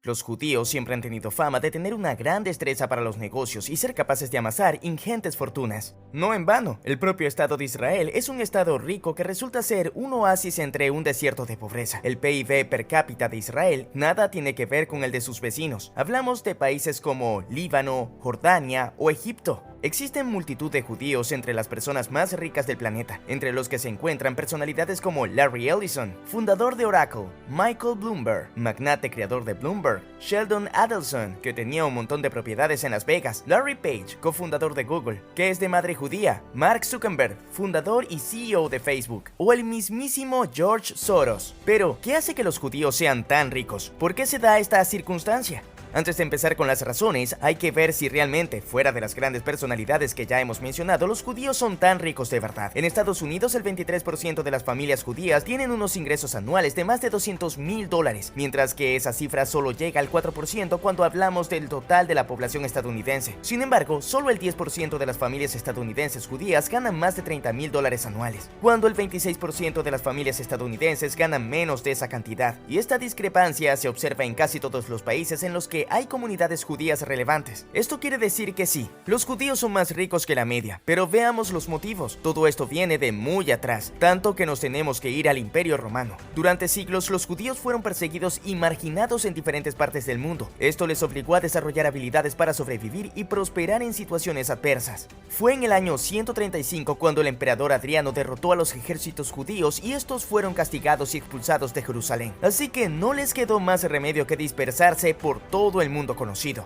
Los judíos siempre han tenido fama de tener una gran destreza para los negocios y ser capaces de amasar ingentes fortunas. No en vano, el propio Estado de Israel es un estado rico que resulta ser un oasis entre un desierto de pobreza. El PIB per cápita de Israel nada tiene que ver con el de sus vecinos. Hablamos de países como Líbano, Jordania o Egipto. Existen multitud de judíos entre las personas más ricas del planeta, entre los que se encuentran personalidades como Larry Ellison, fundador de Oracle, Michael Bloomberg, magnate creador de Bloomberg, Sheldon Adelson, que tenía un montón de propiedades en Las Vegas, Larry Page, cofundador de Google, que es de madre judía, Mark Zuckerberg, fundador y CEO de Facebook, o el mismísimo George Soros. Pero, ¿qué hace que los judíos sean tan ricos? ¿Por qué se da esta circunstancia? Antes de empezar con las razones, hay que ver si realmente, fuera de las grandes personalidades que ya hemos mencionado, los judíos son tan ricos de verdad. En Estados Unidos, el 23% de las familias judías tienen unos ingresos anuales de más de $200,000, mientras que esa cifra solo llega al 4% cuando hablamos del total de la población estadounidense. Sin embargo, solo el 10% de las familias estadounidenses judías ganan más de $30,000 anuales, cuando el 26% de las familias estadounidenses ganan menos de esa cantidad. Y esta discrepancia se observa en casi todos los países en los que hay comunidades judías relevantes. Esto quiere decir que sí, los judíos son más ricos que la media, pero veamos los motivos. Todo esto viene de muy atrás, tanto que nos tenemos que ir al Imperio Romano. Durante siglos, los judíos fueron perseguidos y marginados en diferentes partes del mundo. Esto les obligó a desarrollar habilidades para sobrevivir y prosperar en situaciones adversas. Fue en el año 135 cuando el emperador Adriano derrotó a los ejércitos judíos y estos fueron castigados y expulsados de Jerusalén. Así que no les quedó más remedio que dispersarse por todo el mundo conocido.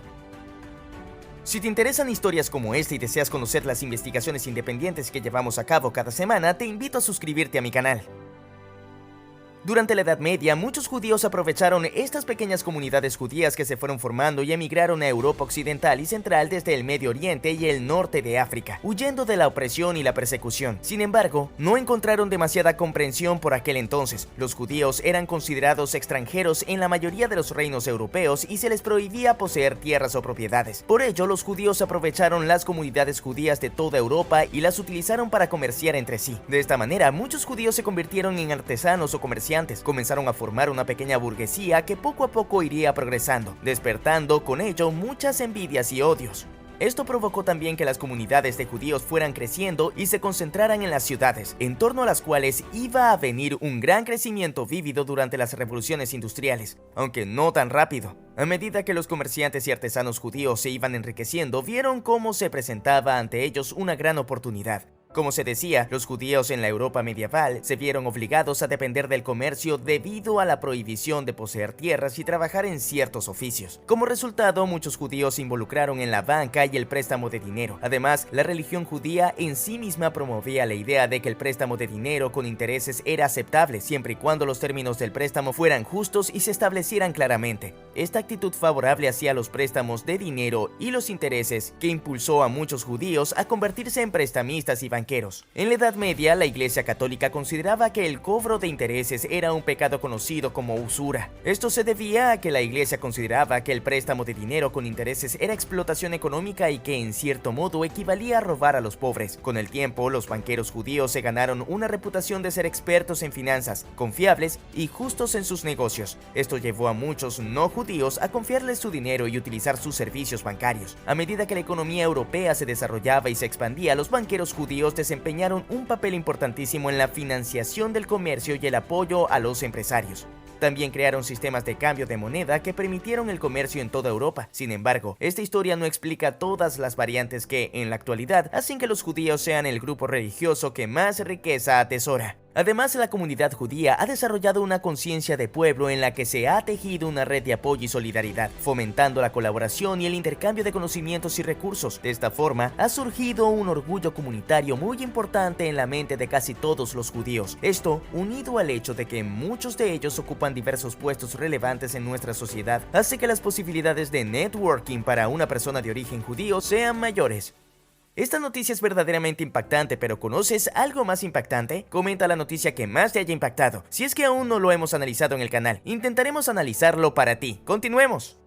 Si te interesan historias como esta y deseas conocer las investigaciones independientes que llevamos a cabo cada semana, te invito a suscribirte a mi canal. Durante la Edad Media, muchos judíos aprovecharon estas pequeñas comunidades judías que se fueron formando y emigraron a Europa occidental y central desde el Medio Oriente y el norte de África, huyendo de la opresión y la persecución. Sin embargo, no encontraron demasiada comprensión por aquel entonces. Los judíos eran considerados extranjeros en la mayoría de los reinos europeos y se les prohibía poseer tierras o propiedades. Por ello, los judíos aprovecharon las comunidades judías de toda Europa y las utilizaron para comerciar entre sí. De esta manera, muchos judíos se convirtieron en artesanos o comerciantes. Comenzaron a formar una pequeña burguesía que poco a poco iría progresando, despertando con ello muchas envidias y odios. Esto provocó también que las comunidades de judíos fueran creciendo y se concentraran en las ciudades, en torno a las cuales iba a venir un gran crecimiento vívido durante las revoluciones industriales, aunque no tan rápido. A medida que los comerciantes y artesanos judíos se iban enriqueciendo, vieron cómo se presentaba ante ellos una gran oportunidad. Como se decía, los judíos en la Europa medieval se vieron obligados a depender del comercio debido a la prohibición de poseer tierras y trabajar en ciertos oficios. Como resultado, muchos judíos se involucraron en la banca y el préstamo de dinero. Además, la religión judía en sí misma promovía la idea de que el préstamo de dinero con intereses era aceptable siempre y cuando los términos del préstamo fueran justos y se establecieran claramente. Esta actitud favorable hacia los préstamos de dinero y los intereses que impulsó a muchos judíos a convertirse en prestamistas y banqueros. En la Edad Media, la Iglesia Católica consideraba que el cobro de intereses era un pecado conocido como usura. Esto se debía a que la Iglesia consideraba que el préstamo de dinero con intereses era explotación económica y que en cierto modo equivalía a robar a los pobres. Con el tiempo, los banqueros judíos se ganaron una reputación de ser expertos en finanzas, confiables y justos en sus negocios. Esto llevó a muchos no judíos a confiarles su dinero y utilizar sus servicios bancarios. A medida que la economía europea se desarrollaba y se expandía, los banqueros judíos desempeñaron un papel importantísimo en la financiación del comercio y el apoyo a los empresarios. También crearon sistemas de cambio de moneda que permitieron el comercio en toda Europa. Sin embargo, esta historia no explica todas las variantes que, en la actualidad, hacen que los judíos sean el grupo religioso que más riqueza atesora. Además, la comunidad judía ha desarrollado una conciencia de pueblo en la que se ha tejido una red de apoyo y solidaridad, fomentando la colaboración y el intercambio de conocimientos y recursos. De esta forma, ha surgido un orgullo comunitario muy importante en la mente de casi todos los judíos. Esto, unido al hecho de que muchos de ellos ocupan diversos puestos relevantes en nuestra sociedad, hace que las posibilidades de networking para una persona de origen judío sean mayores. Esta noticia es verdaderamente impactante, pero ¿conoces algo más impactante? Comenta la noticia que más te haya impactado. Si es que aún no lo hemos analizado en el canal, intentaremos analizarlo para ti. Continuemos.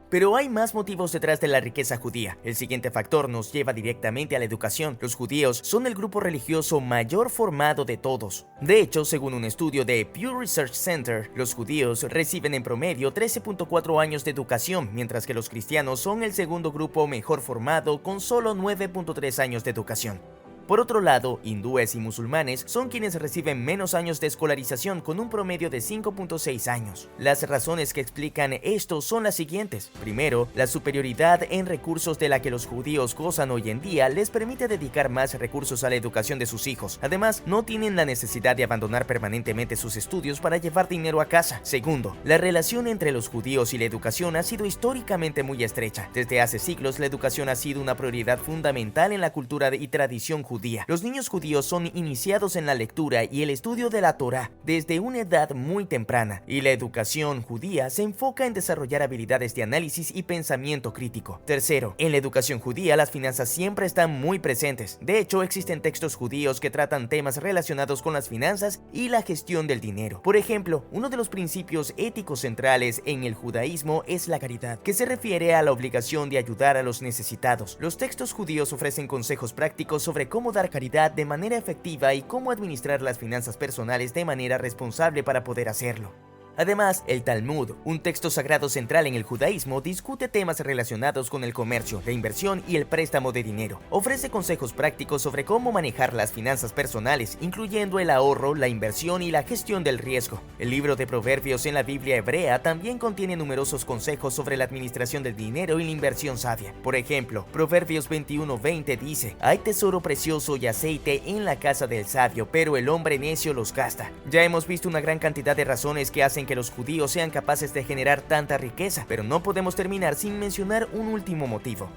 Pero hay más motivos detrás de la riqueza judía. El siguiente factor nos lleva directamente a la educación. Los judíos son el grupo religioso mayor formado de todos. De hecho, según un estudio de Pew Research Center, los judíos reciben en promedio 13.4 años de educación, mientras que los cristianos son el segundo grupo mejor formado con solo 9.3 años de educación. Por otro lado, hindúes y musulmanes son quienes reciben menos años de escolarización con un promedio de 5.6 años. Las razones que explican esto son las siguientes. Primero, la superioridad en recursos de la que los judíos gozan hoy en día les permite dedicar más recursos a la educación de sus hijos. Además, no tienen la necesidad de abandonar permanentemente sus estudios para llevar dinero a casa. Segundo, la relación entre los judíos y la educación ha sido históricamente muy estrecha. Desde hace siglos, la educación ha sido una prioridad fundamental en la cultura y tradición judía. Los niños judíos son iniciados en la lectura y el estudio de la Torá desde una edad muy temprana, y la educación judía se enfoca en desarrollar habilidades de análisis y pensamiento crítico. Tercero, en la educación judía las finanzas siempre están muy presentes. De hecho, existen textos judíos que tratan temas relacionados con las finanzas y la gestión del dinero. Por ejemplo, uno de los principios éticos centrales en el judaísmo es la caridad, que se refiere a la obligación de ayudar a los necesitados. Los textos judíos ofrecen consejos prácticos sobre cómo dar caridad de manera efectiva y cómo administrar las finanzas personales de manera responsable para poder hacerlo. Además, el Talmud, un texto sagrado central en el judaísmo, discute temas relacionados con el comercio, la inversión y el préstamo de dinero. Ofrece consejos prácticos sobre cómo manejar las finanzas personales, incluyendo el ahorro, la inversión y la gestión del riesgo. El libro de Proverbios en la Biblia hebrea también contiene numerosos consejos sobre la administración del dinero y la inversión sabia. Por ejemplo, Proverbios 21:20 dice: «Hay tesoro precioso y aceite en la casa del sabio, pero el hombre necio los gasta». Ya hemos visto una gran cantidad de razones que hacen que los judíos sean capaces de generar tanta riqueza, pero no podemos terminar sin mencionar un último motivo.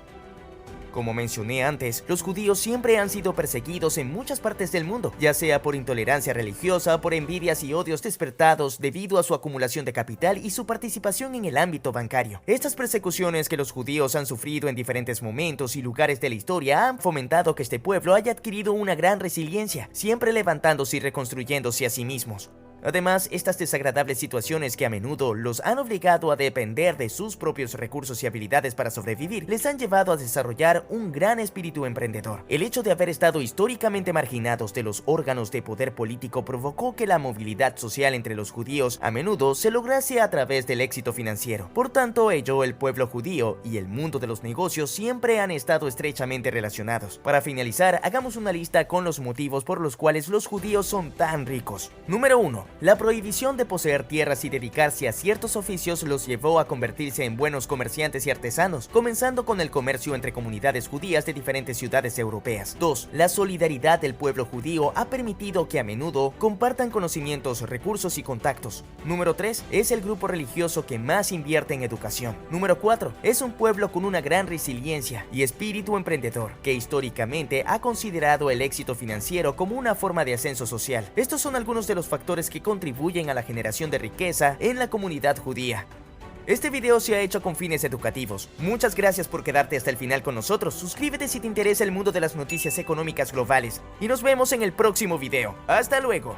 Como mencioné antes, los judíos siempre han sido perseguidos en muchas partes del mundo, ya sea por intolerancia religiosa o por envidias y odios despertados debido a su acumulación de capital y su participación en el ámbito bancario. Estas persecuciones que los judíos han sufrido en diferentes momentos y lugares de la historia han fomentado que este pueblo haya adquirido una gran resiliencia, siempre levantándose y reconstruyéndose a sí mismos. Además, estas desagradables situaciones que a menudo los han obligado a depender de sus propios recursos y habilidades para sobrevivir, les han llevado a desarrollar un gran espíritu emprendedor. El hecho de haber estado históricamente marginados de los órganos de poder político provocó que la movilidad social entre los judíos a menudo se lograse a través del éxito financiero. Por tanto, ello, el pueblo judío y el mundo de los negocios siempre han estado estrechamente relacionados. Para finalizar, hagamos una lista con los motivos por los cuales los judíos son tan ricos. Número 1. La prohibición de poseer tierras y dedicarse a ciertos oficios los llevó a convertirse en buenos comerciantes y artesanos, comenzando con el comercio entre comunidades judías de diferentes ciudades europeas. 2. La solidaridad del pueblo judío ha permitido que a menudo compartan conocimientos, recursos y contactos. Número 3. Es el grupo religioso que más invierte en educación. Número 4. Es un pueblo con una gran resiliencia y espíritu emprendedor, que históricamente ha considerado el éxito financiero como una forma de ascenso social. Estos son algunos de los factores que contribuyen a la generación de riqueza en la comunidad judía. Este video se ha hecho con fines educativos. Muchas gracias por quedarte hasta el final con nosotros. Suscríbete si te interesa el mundo de las noticias económicas globales y nos vemos en el próximo video. ¡Hasta luego!